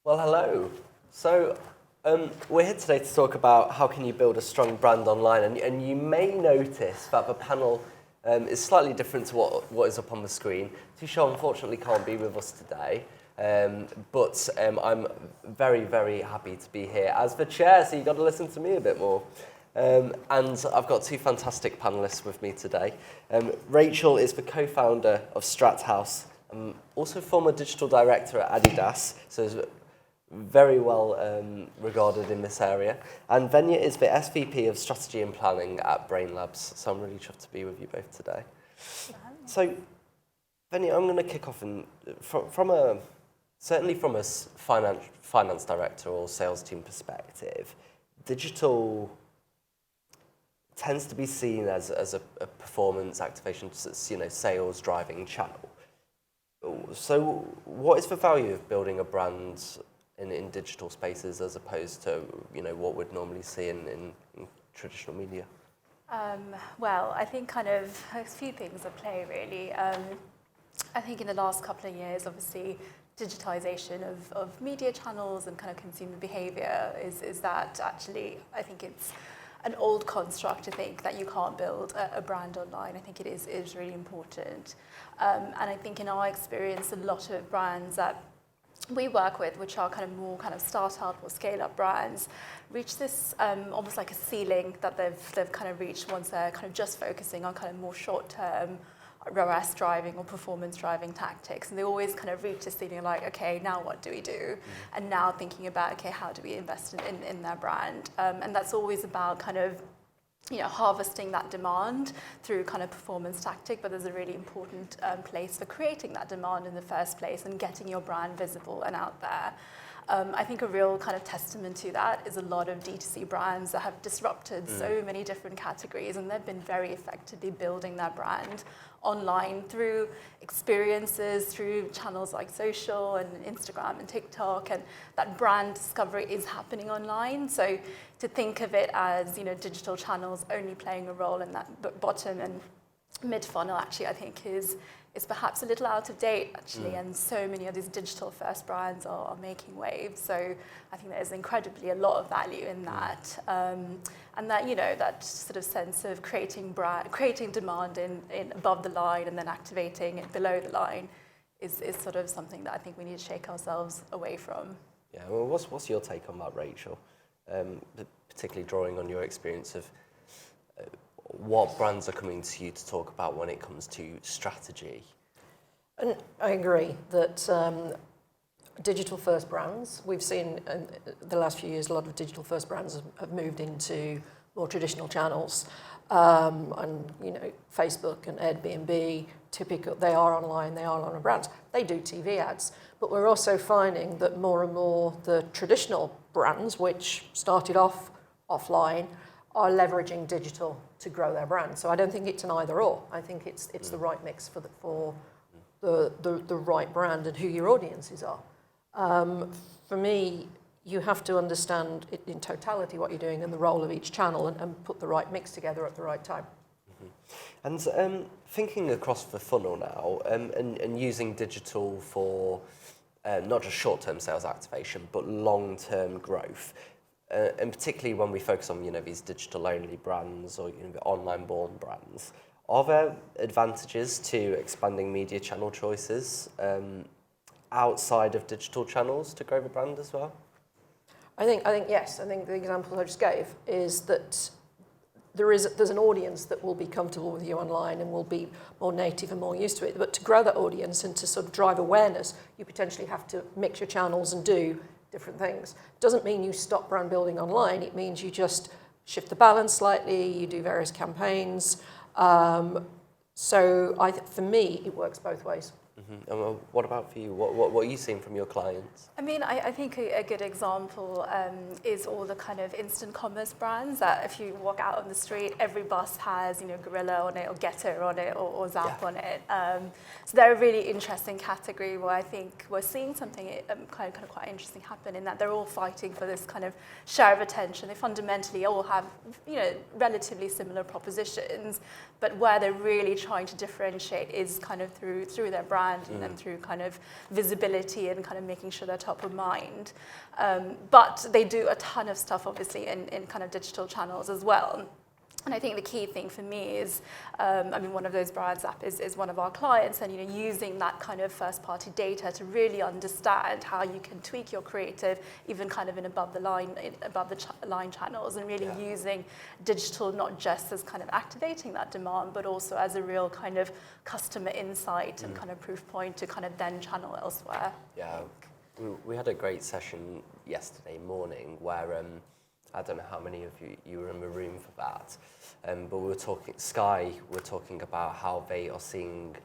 Well, hello. So, we're here today to talk about how can you build a strong brand online, and you may notice that the panel is slightly different to what is up on the screen. Tisha unfortunately can't be with us today, but I'm very, very happy to be here as the chair, so you've got to listen to me a bit more. And I've got two fantastic panellists with me today. Rachel is the co-founder of Strat House, also former digital director at Adidas, so is very well regarded in this area. And Venya is the SVP of Strategy and Planning at Brain Labs, so I'm really chuffed to be with you both today. So, Venya, I'm going to kick off certainly from a finance director or sales team perspective. Digital tends to be seen as a performance activation, sales driving channel. So what is the value of building a brand in digital spaces as opposed to what we'd normally see in traditional media? Well, I think kind of a few things at play really. I think in the last couple of years, obviously, digitization of media channels and kind of consumer behavior is that actually, I think it's an old construct to think that you can't build a brand online. I think it is really important. And I think in our experience, a lot of brands that we work with, which are kind of more kind of startup or scale-up brands, reach this almost like a ceiling that they've kind of reached once they're kind of just focusing on kind of more short-term ROAS driving or performance driving tactics, and they always kind of reach the ceiling like, okay, now what do we do? And now thinking about, okay, how do we invest in their brand? And that's always about kind of harvesting that demand through kind of performance tactic, but there's a really important place for creating that demand in the first place and getting your brand visible and out there. I think a real kind of testament to that is a lot of D2C brands that have disrupted so many different categories, and they've been very effectively building their brand online through experiences, through channels like social and Instagram and TikTok, and that brand discovery is happening online. So to think of it as digital channels only playing a role in that bottom and mid funnel, actually, I think is perhaps a little out of date, actually, and so many of these digital first brands are making waves. So I think there's incredibly a lot of value in that. And that, that sort of sense of creating demand in above the line and then activating it below the line is sort of something that I think we need to shake ourselves away from. Yeah, well, what's your take on that, Rachel? Particularly drawing on your experience of what brands are coming to you to talk about when it comes to strategy? And I agree that digital first brands, we've seen in the last few years a lot of digital first brands have moved into more traditional channels. And Facebook and Airbnb, typical, they are online, they are online brands. They do TV ads, but we're also finding that more and more the traditional brands, which started off offline, are leveraging digital to grow their brand. So I don't think it's an either or. I think it's the right mix for the right brand and who your audiences are. For me, you have to understand it in totality what you're doing and the role of each channel and put the right mix together at the right time. And thinking across the funnel now and using digital for not just short-term sales activation, but long-term growth. And particularly when we focus on these digital-only brands or online-born brands, are there advantages to expanding media channel choices outside of digital channels to grow the brand as well? I think yes. I think the example I just gave is that there's an audience that will be comfortable with you online and will be more native and more used to it. But to grow that audience and to sort of drive awareness, you potentially have to mix your channels and do different things. Doesn't mean you stop brand building online. It means you just shift the balance slightly. You do various campaigns. So for me, it works both ways. And what about for you? What are you seeing from your clients? I mean, I think a good example is all the kind of instant commerce brands that if you walk out on the street, every bus has, Gorilla on it or Getter on it or Zap on it. So they're a really interesting category where I think we're seeing something kind of quite interesting happen in that they're all fighting for this kind of share of attention. They fundamentally all have, relatively similar propositions, but where they're really trying to differentiate is kind of through their brand. branding them through kind of visibility and kind of making sure they're top of mind. But they do a ton of stuff, obviously, in kind of digital channels as well. And I think the key thing for me is, one of those brands app is one of our clients, and using that kind of first-party data to really understand how you can tweak your creative, even kind of in above the line channels, and really using digital not just as kind of activating that demand, but also as a real kind of customer insight and kind of proof point to kind of then channel elsewhere. Yeah, we had a great session yesterday morning where. I don't know how many of you were in the room for that, but we were talking about how they are seeing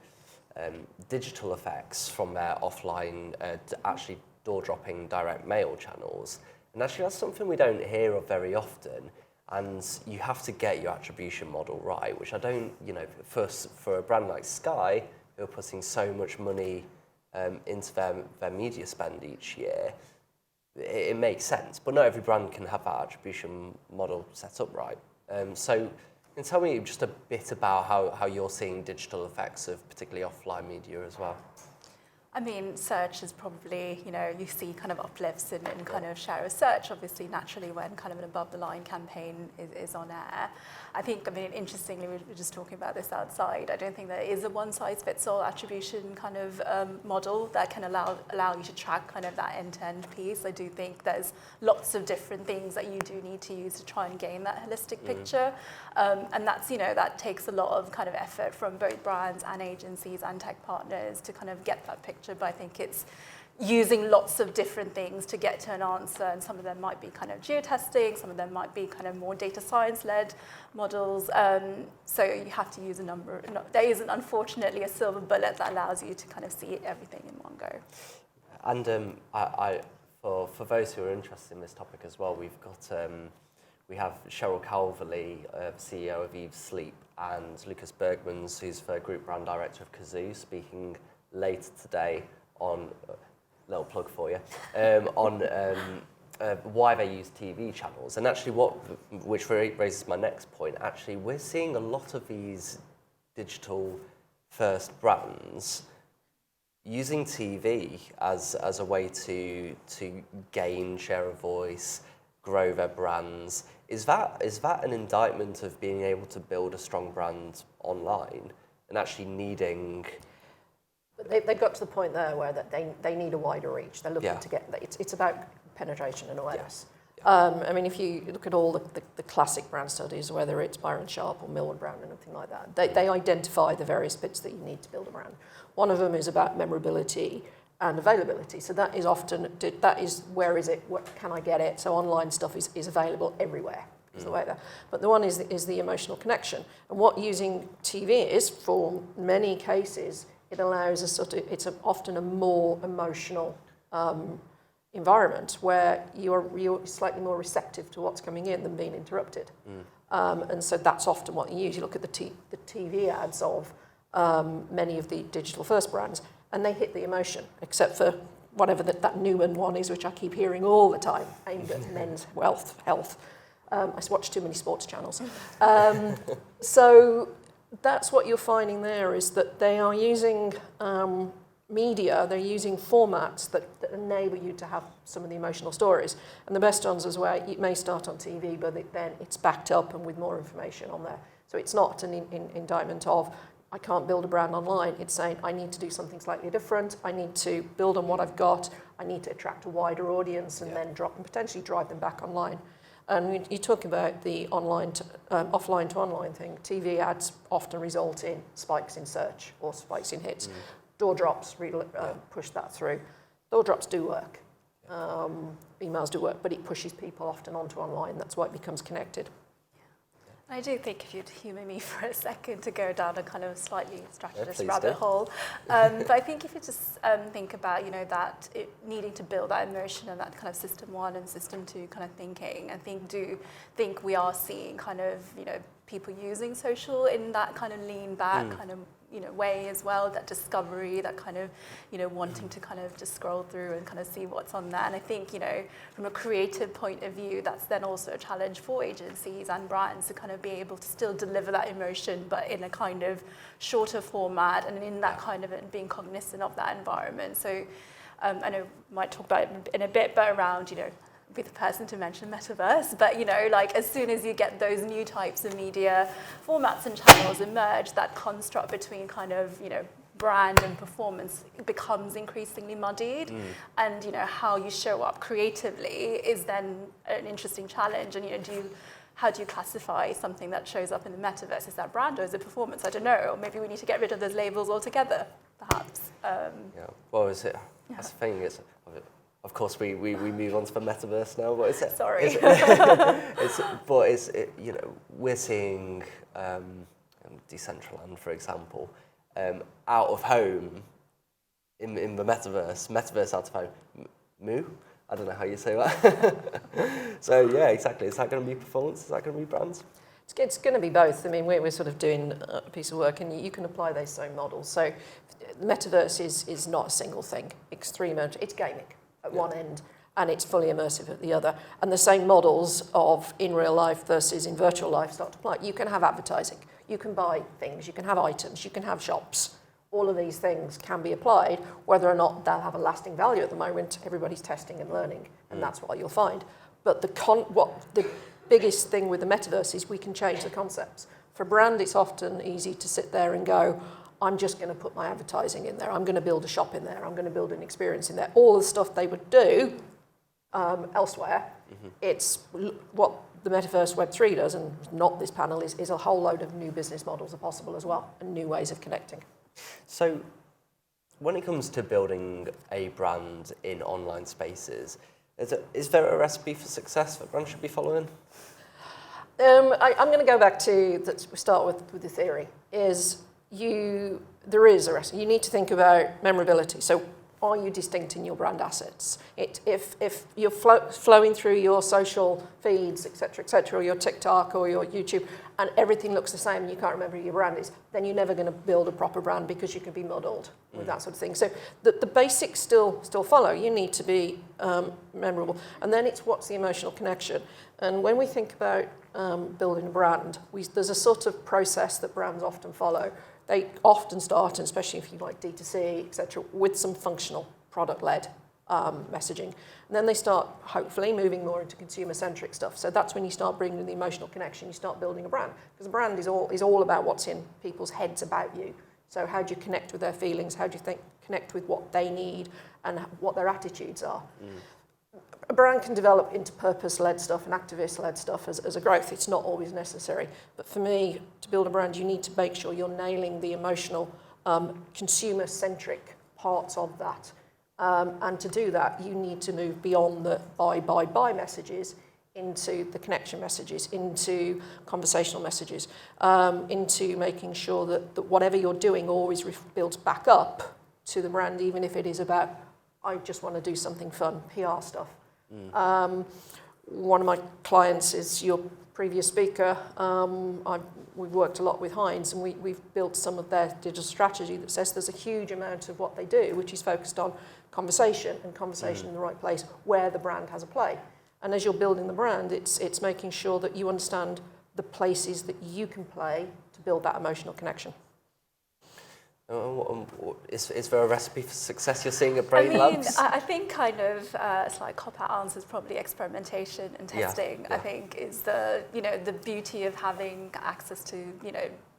digital effects from their offline, actually door-dropping direct mail channels. And actually that's something we don't hear of very often. And you have to get your attribution model right, which I don't, for a brand like Sky, who are putting so much money into their media spend each year, it makes sense, but not every brand can have that attribution model set up right. So can you tell me just a bit about how you're seeing digital effects of particularly offline media as well? I mean, search is probably, you see kind of uplifts in kind of share of search, obviously, naturally, when kind of an above-the-line campaign is on air. I think, interestingly, we were just talking about this outside. I don't think there is a one-size-fits-all attribution kind of model that can allow you to track kind of that end-to-end piece. I do think there's lots of different things that you do need to use to try and gain that holistic picture. And that's, that takes a lot of kind of effort from both brands and agencies and tech partners to kind of get that picture. But I think it's using lots of different things to get to an answer, and some of them might be kind of geotesting, some of them might be kind of more data science-led models. So you have to use a number. There isn't, unfortunately, a silver bullet that allows you to kind of see everything in one go. And for those who are interested in this topic as well, we have Cheryl Calverley, CEO of Eve Sleep, and Lucas Bergmans, who's the Group Brand Director of Kazoo, speaking later today on, little plug for you, on why they use TV channels. And actually which raises my next point, actually we're seeing a lot of these digital first brands using TV as a way to gain share of voice, grow their brands. Is that an indictment of being able to build a strong brand online and actually needing... They've got to the point there where that they need a wider reach. They're looking to get... It's about penetration and awareness. If you look at all the classic brand studies, whether it's Byron Sharp or Millward Brown and anything like that, they identify the various bits that you need to build a brand. One of them is about memorability and availability. So that is where is it? What can I get it? So online stuff is available everywhere. Is the way there. But the one is the emotional connection. And what using TV is, for many cases, it allows it's often a more emotional environment where you're slightly more receptive to what's coming in than being interrupted. And so that's often what you use. You look at the TV ads of many of the digital first brands, and they hit the emotion, except for whatever that Newman one is, which I keep hearing all the time, aimed at men's health. I watch too many sports channels. So that's what you're finding there, is that they are using media, they're using formats that enable you to have some of the emotional stories. And the best ones is where it may start on TV, but then it's backed up and with more information on there. So it's not an indictment of, I can't build a brand online. It's saying, I need to do something slightly different. I need to build on what I've got. I need to attract a wider audience and then potentially drive them back online. And you talk about the offline to online thing. TV ads often result in spikes in search or spikes in hits. Door drops push that through. Door drops do work. Emails do work, but it pushes people often onto online. That's why it becomes connected. I do think, if you'd humour me for a second, to go down a kind of slightly strategist please rabbit do. hole. But I think if you just think about, that needing to build that emotion and that kind of system 1 and system 2 kind of thinking, I think we are seeing kind of, people using social in that kind of lean back kind of, way as well, that discovery, that kind of, wanting to kind of just scroll through and kind of see what's on there. And I think, from a creative point of view, that's then also a challenge for agencies and brands to kind of be able to still deliver that emotion, but in a kind of shorter format and in that kind of being cognizant of that environment. So I know we might talk about it in a bit, but around, be the person to mention Metaverse, but like as soon as you get those new types of media formats and channels emerge, that construct between kind of, brand and performance becomes increasingly muddied. And, how you show up creatively is then an interesting challenge. And, how do you classify something that shows up in the Metaverse? Is that brand or is it performance? I don't know. Or maybe we need to get rid of those labels altogether, perhaps. Well, is it? That's the thing. Of course, we move on to the Metaverse now. What is it? Sorry. We're seeing Decentraland, for example, out of home in the Metaverse out of home. Moo? I don't know how you say that. So yeah, exactly. Is that going to be performance? Is that going to be brands? It's going to be both. I mean, we're sort of doing a piece of work, and you can apply those same models. So the Metaverse is not a single thing. It's it's gaming at one end, and it's fully immersive at the other. And the same models of in real life versus in virtual life start to apply. You can have advertising, you can buy things, you can have items, you can have shops. All of these things can be applied. Whether or not they'll have a lasting value at the moment, everybody's testing and learning, and that's what you'll find. But the biggest thing with the Metaverse is we can change the concepts. For a brand, it's often easy to sit there and go, I'm just going to put my advertising in there. I'm going to build a shop in there. I'm going to build an experience in there. All the stuff they would do elsewhere, it's what the Metaverse Web3 does, and not this panel, is a whole load of new business models are possible as well, and new ways of connecting. So when it comes to building a brand in online spaces, is there a recipe for success that brands should be following? I'm going to go back to, we start with the theory, there is a recipe. You need to think about memorability. So are you distinct in your brand assets? If you're flowing through your social feeds, et cetera, or your TikTok or your YouTube, and everything looks the same and you can't remember who your brand is, then you're never going to build a proper brand because you can be muddled with that sort of thing. So the basics still follow. You need to be memorable. And then it's what's the emotional connection. And when we think about building a brand, there's a sort of process that brands often follow. They often start, and especially if you like D2C, etc., with some functional product-led messaging. And then they start, hopefully, moving more into consumer-centric stuff. So that's when you start bringing the emotional connection, you start building a brand. Because a brand is all about what's in people's heads about you. So how do you connect with their feelings? How do you connect with what they need and what their attitudes are? A brand can develop into purpose-led stuff and activist-led stuff as a growth. It's not always necessary. But for me, to build a brand, you need to make sure you're nailing the emotional, consumer-centric parts of that. And to do that, you need to move beyond the buy messages into the connection messages, into conversational messages, into making sure that whatever you're doing always builds back up to the brand, even if it is about, I just want to do something fun, PR stuff. One of my clients is your previous speaker. We've worked a lot with Heinz, and we've built some of their digital strategy that says there's a huge amount of what they do, which is focused on conversation and conversation in the right place where the brand has a play. And as you're building the brand, it's making sure that you understand the places that you can play to build that emotional connection. Is there a recipe for success you're seeing at Brave Labs? I think kind of it's like cop-out answers, probably experimentation and testing. Yeah. I think is the beauty of having access to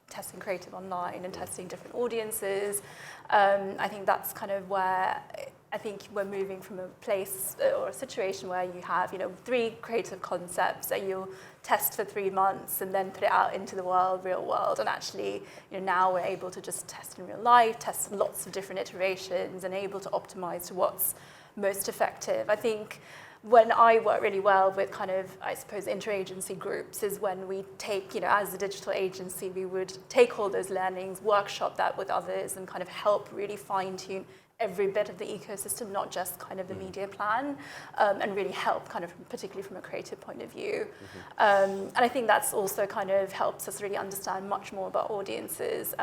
testing creative online and testing different audiences. I think that's kind of where I think we're moving from a place or a situation where you have 3 creative concepts that you'll test for 3 months and then put it out into the real world. And actually, now we're able to just test in real life, test lots of different iterations, and able to optimize to what's most effective. I think when I work really well with kind of, I suppose, interagency groups is when we take, as a digital agency, we would take all those learnings, workshop that with others, and kind of help really fine-tune every bit of the ecosystem, not just kind of the media plan, and really help kind of particularly from a creative point of view. And I think that's also kind of helps us really understand much more about audiences.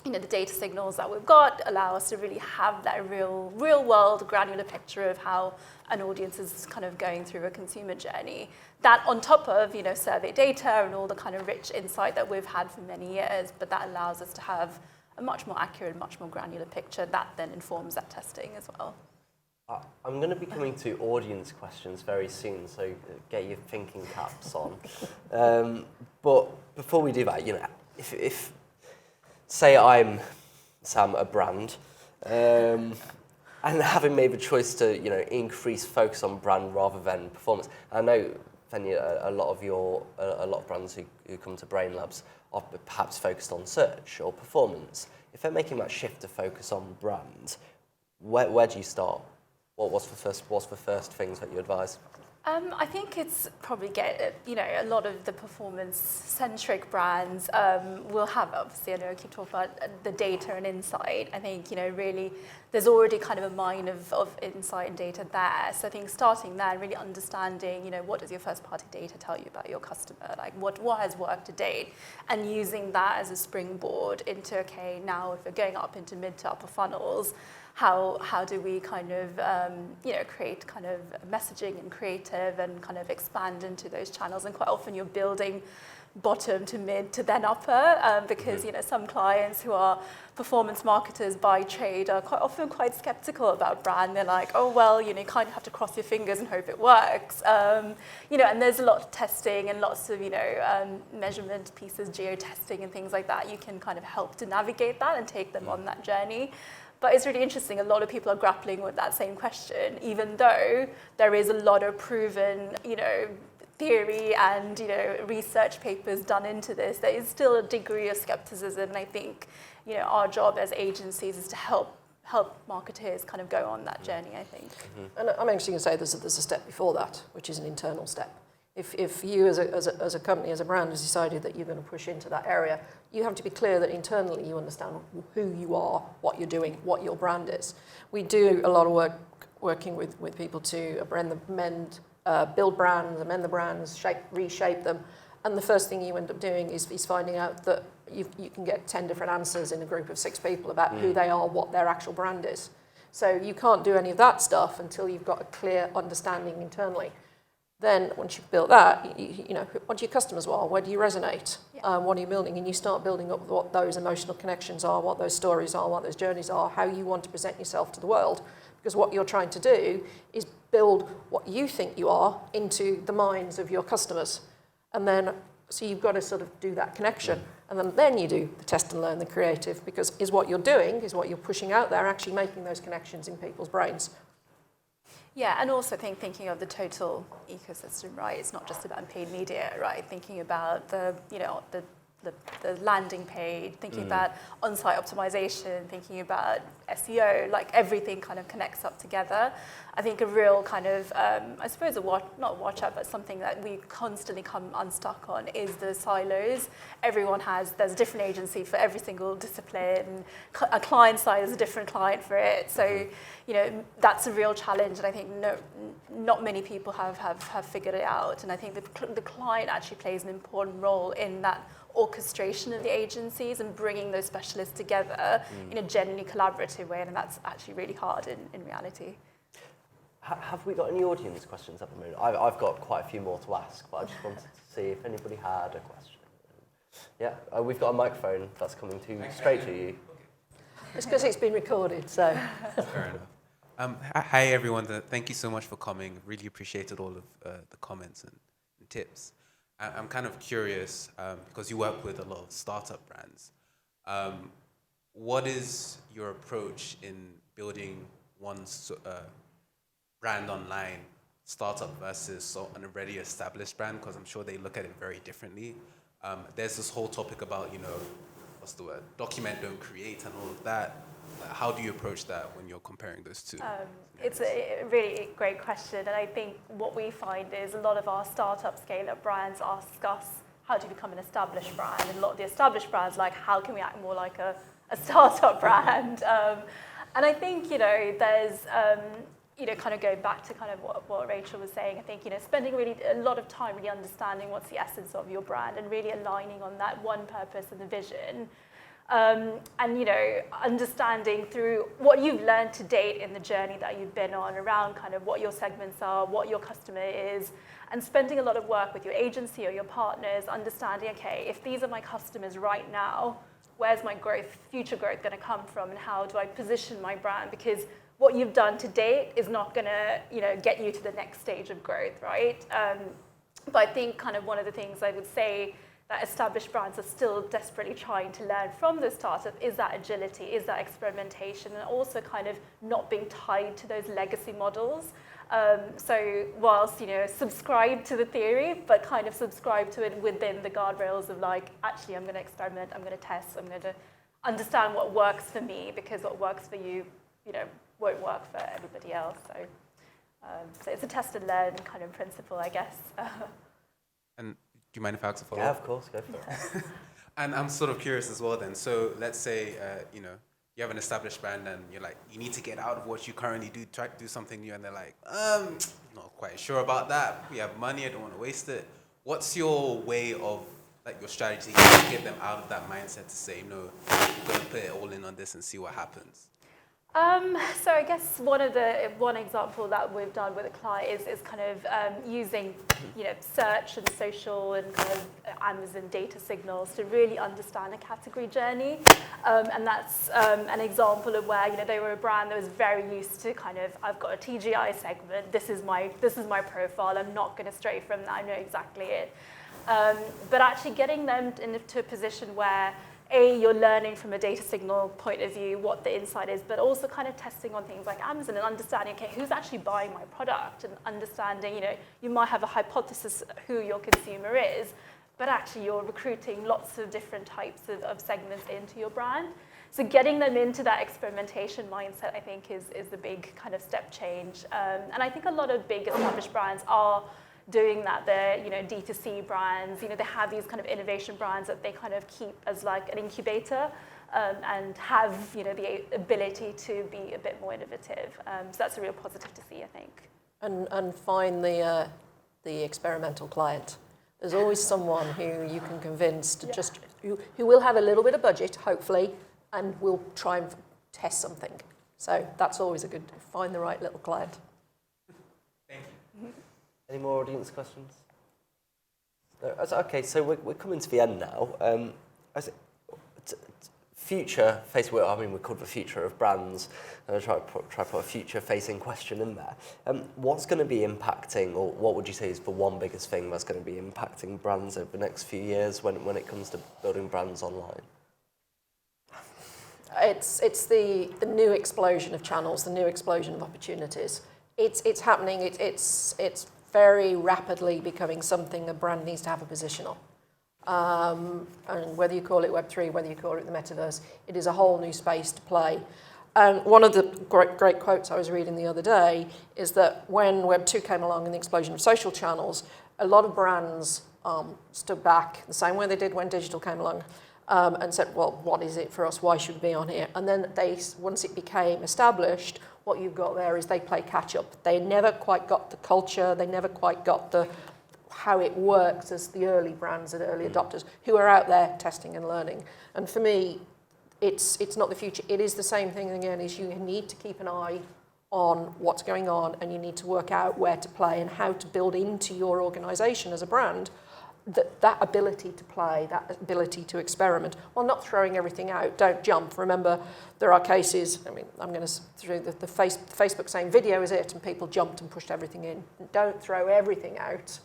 the data signals that we've got allow us to really have that real world granular picture of how an audience is kind of going through a consumer journey. That on top of, survey data and all the kind of rich insight that we've had for many years, but that allows us to have a much more accurate, much more granular picture that then informs that testing as well. I'm going to be coming to audience questions very soon, so get your thinking caps on. But before we do that, if say I'm Sam, a brand, and having made the choice to increase focus on brand rather than performance. I know, Fenya, a lot of brands who come to Brain Labs are perhaps focused on search or performance. If they're making that shift to focus on brand, where do you start? What's the first things that you advise? I think it's probably a lot of the performance-centric brands will have, obviously, I know I keep talking about the data and insight. I think, really, there's already kind of a mine of insight and data there. So I think starting there, really understanding, what does your first-party data tell you about your customer? Like, what has worked to date? And using that as a springboard into, okay, now if we're going up into mid to upper funnels, how do we kind of, create kind of messaging and creative and kind of expand into those channels? And quite often you're building bottom to mid to then upper because, some clients who are performance marketers by trade are quite often quite skeptical about brand. They're like, oh, well, you kind of have to cross your fingers and hope it works. And there's a lot of testing and lots of, measurement pieces, geo-testing and things like that. You can kind of help to navigate that and take them on that journey. But it's really interesting, a lot of people are grappling with that same question, even though there is a lot of proven, theory and, research papers done into this. There is still a degree of skepticism, and I think, our job as agencies is to help marketers kind of go on that journey, I think. Mm-hmm. And I'm actually going to say there's a step before that, which is an internal step. If you as a company, as a brand, has decided that you're going to push into that area, you have to be clear that internally you understand who you are, what you're doing, what your brand is. We do a lot of work working with people to build brands, amend the brands, reshape them. And the first thing you end up doing is finding out that you can get 10 different answers in a group of 6 people about who they are, what their actual brand is. So you can't do any of that stuff until you've got a clear understanding internally. Then once you've built that, what do your customers want? Where do you resonate? Yeah. What are you building? And you start building up what those emotional connections are, what those stories are, what those journeys are, how you want to present yourself to the world. Because what you're trying to do is build what you think you are into the minds of your customers. And then, so you've got to sort of do that connection. And then you do the test and learn, the creative, because is what you're doing, is what you're pushing out there, actually making those connections in people's brains. Yeah, and also thinking of the total ecosystem, right? It's not just about paid media, right? Thinking about the landing page, thinking about on-site optimization, thinking about SEO, like everything kind of connects up together. I think a real kind of, I suppose, not watch out, but something that we constantly come unstuck on is the silos. There's a different agency for every single discipline. A client side is a different client for it. So, that's a real challenge. And I think not many people have figured it out. And I think the client actually plays an important role in that orchestration of the agencies and bringing those specialists together in a genuinely collaborative way, and that's actually really hard in reality. Have we got any audience questions at the moment? I've got quite a few more to ask, but I just wanted to see if anybody had a question. Yeah, we've got a microphone that's coming straight to you. It's because it's been recorded, so. Fair enough. Hi, everyone. Thank you so much for coming. Really appreciated all of the comments and tips. I'm kind of curious, because you work with a lot of startup brands. What is your approach in building one's brand online, startup versus an already established brand? Because I'm sure they look at it very differently. There's this whole topic about, what's the word? Document, don't create, and all of that. How do you approach that when you're comparing those two? It's a really great question, and I think what we find is a lot of our startup scale-up brands ask us, how do you become an established brand? And a lot of the established brands how can we act more like a startup brand? And I think, there's, kind of going back to kind of what Rachel was saying, I think, spending really a lot of time really understanding what's the essence of your brand and really aligning on that one purpose and the vision. And, understanding through what you've learned to date in the journey that you've been on around kind of what your segments are, what your customer is, and spending a lot of work with your agency or your partners, understanding, okay, if these are my customers right now, where's my future growth going to come from, and how do I position my brand? Because what you've done to date is not going to, get you to the next stage of growth, right? But I think kind of one of the things I would say that established brands are still desperately trying to learn from the startup is that agility, is that experimentation, and also kind of not being tied to those legacy models. So whilst, subscribe to the theory, but kind of subscribe to it within the guardrails of like, actually, I'm going to experiment, I'm going to test, I'm going to understand what works for me, because what works for you, won't work for everybody else. So it's a test and learn kind of principle, I guess. And do you mind if I ask a follow-up? Yeah, of course, go for it. And I'm sort of curious as well then. So let's say, you have an established brand and you're like, you need to get out of what you currently do, try to do something new, and they're like, not quite sure about that. We have money, I don't want to waste it. What's your way of, like, your strategy to get them out of that mindset to say, no, we're going to put it all in on this and see what happens? So I guess one example that we've done with a client is kind of using search and social and kind of Amazon data signals to really understand a category journey, and that's an example of where they were a brand that was very used to kind of, I've got a TGI segment, this is my profile, I'm not going to stray from that, I know exactly it, but actually getting them into a position where you're learning from a data signal point of view what the insight is, but also kind of testing on things like Amazon and understanding, okay, who's actually buying my product, and understanding, you might have a hypothesis who your consumer is, but actually you're recruiting lots of different types of segments into your brand. So getting them into that experimentation mindset, I think, is the big kind of step change. And I think a lot of big established brands are doing that. They're, D2C brands, they have these kind of innovation brands that they kind of keep as like an incubator, and have, the ability to be a bit more innovative. So that's a real positive to see, I think. And find the experimental client. There's always someone who you can convince to who will have a little bit of budget, hopefully, and will try and test something. So that's always a good, find the right little client. Any more audience questions? No? Okay, so we're coming to the end now. Future Facebook, I mean, we called the future of brands, and I try to put a future-facing question in there. What's going to be impacting, or what would you say is the one biggest thing that's going to be impacting brands over the next few years when it comes to building brands online? It's the new explosion of channels, the new explosion of opportunities. It's happening. It's very rapidly becoming something a brand needs to have a position on. And whether you call it Web3, whether you call it the Metaverse, it is a whole new space to play. And one of the great quotes I was reading the other day is that when Web 2 came along and the explosion of social channels, a lot of brands stood back the same way they did when digital came along, and said, well, what is it for us? Why should we be on here? And then once it became established, what you've got there is they play catch up. They never quite got the culture. They never quite got how it works as the early brands and early adopters who are out there testing and learning. And for me, it's not the future. It is the same thing again, is you need to keep an eye on what's going on, and you need to work out where to play and how to build into your organisation as a brand that ability to play, that ability to experiment, while not throwing everything out. Don't jump. Remember, there are cases, I mean, I'm going to through the Facebook saying video is it, and people jumped and pushed everything in. Don't throw everything out,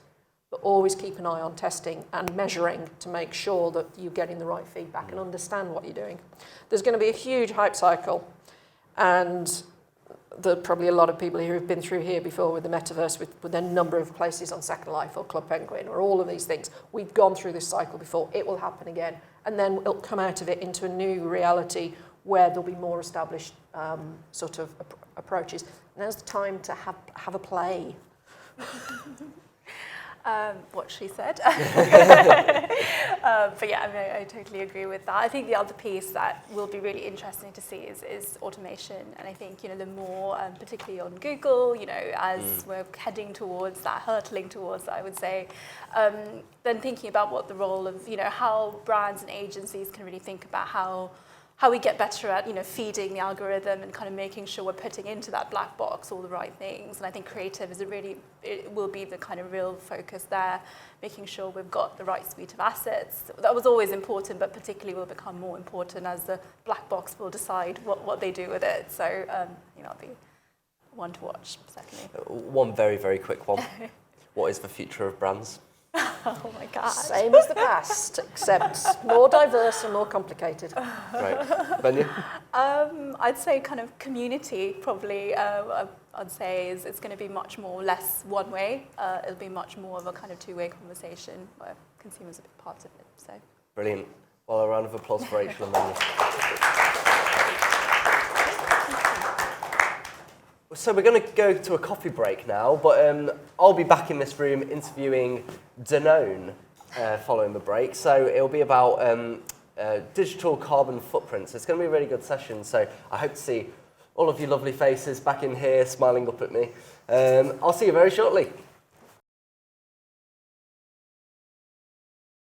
but always keep an eye on testing and measuring to make sure that you're getting the right feedback and understand what you're doing. There's going to be a huge hype cycle, and there are probably a lot of people who have been through here before with the Metaverse, with a number of places on Second Life or Club Penguin or all of these things. We've gone through this cycle before. It will happen again. And then it'll come out of it into a new reality where there'll be more established sort of approaches. Now's the time to have a play. What she said. But yeah, I mean, I totally agree with that. I think the other piece that will be really interesting to see is automation. And I think, the more, particularly on Google, as we're heading towards that, hurtling towards that, I would say, then thinking about what the role of, how brands and agencies can really think about how we get better at, feeding the algorithm and kind of making sure we're putting into that black box all the right things. And I think creative it will be the kind of real focus there, making sure we've got the right suite of assets. That was always important, but particularly will become more important as the black box will decide what they do with it. So, that'll be one to watch, certainly. One very, very quick one. What is the future of brands? Oh my God. Same as the past, except more diverse and more complicated. Right. Venya? I'd say kind of community probably, I'd say it's going to be much more less one way. It'll be much more of a kind of two-way conversation where consumers are a big part of it. So. Brilliant. Well, a round of applause for Rachel and Venya. So we're going to go to a coffee break now, but I'll be back in this room interviewing Danone following the break. So it'll be about digital carbon footprints. It's going to be a really good session. So I hope to see all of you lovely faces back in here smiling up at me. I'll see you very shortly.